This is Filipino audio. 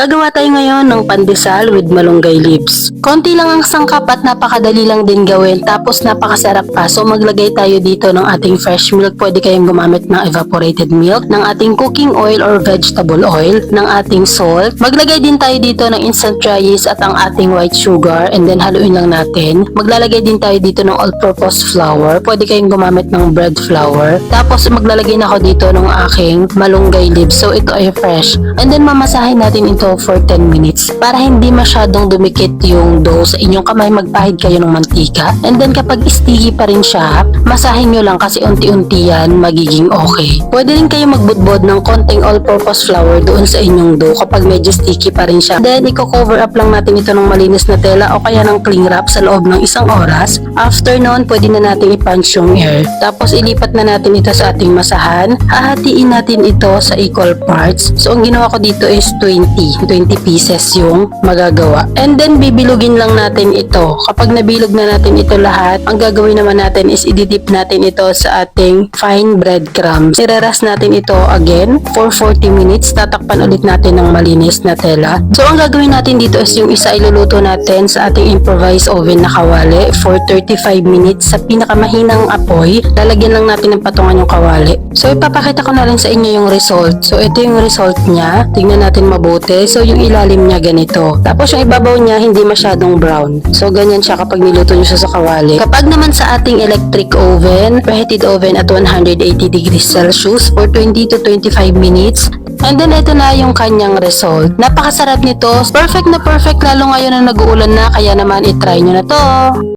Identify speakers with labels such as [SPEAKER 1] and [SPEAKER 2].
[SPEAKER 1] Gagawa tayo ngayon ng pandesal with malunggay leaves. Konti lang ang sangkap at napakadali lang din gawin, tapos napakasarap pa. So maglagay tayo dito ng ating fresh milk. Pwede kayong gumamit ng evaporated milk, ng ating cooking oil or vegetable oil, ng ating salt. Maglagay din tayo dito ng instant dry yeast at ang ating white sugar, and then haluin lang natin. Maglalagay din tayo dito ng all-purpose flour. Pwede kayong gumamit ng bread flour. Tapos maglalagay na ako dito ng aking malunggay leaves. So ito ay fresh. And then mamasahin natin ito for 10 minutes para hindi masyadong dumikit yung dough sa inyong kamay. Magpahid kayo ng mantika, and then kapag sticky pa rin siya, masahin nyo lang kasi unti-unti yan magiging okay. Pwede rin kayo magbudbod ng konting all-purpose flour doon sa inyong dough kapag medyo sticky pa rin siya. Then i-cover up lang natin ito ng malinis na tela o kaya ng cling wrap sa loob ng 1 oras. After noon, pwede na natin i-punch yung air. Tapos ilipat na natin ito sa ating masahan. Hahatiin natin ito sa equal parts. So ang ginawa ko dito is 20 pieces yung magagawa. And then bibilugin lang natin ito. Kapag nabilog na natin ito lahat, ang gagawin naman natin is ididip natin ito sa ating fine breadcrumbs. Ireras natin ito again for 40 minutes. Tatakpan ulit natin ng malinis na tela. So ang gagawin natin dito is yung isa iluluto natin sa ating improvised oven na kawali for 35 minutes sa pinakamahinang apoy. Lalagyan lang natin ng patungan yung kawali. So ipapakita ko na rin sa inyo yung result. So ito yung result niya. Tingnan natin mabuti. So yung ilalim niya ganito. Tapos yung ibabaw niya hindi masyadong brown. So ganyan siya kapag niluto niyo siya sa kawali. Kapag naman sa ating electric oven, preheated oven at 180 degrees Celsius for 20 to 25 minutes. And then ito na yung kanyang result. Napakasarap nito. Perfect na perfect lalo ngayon na nag-uulan na, kaya naman itry nyo na to.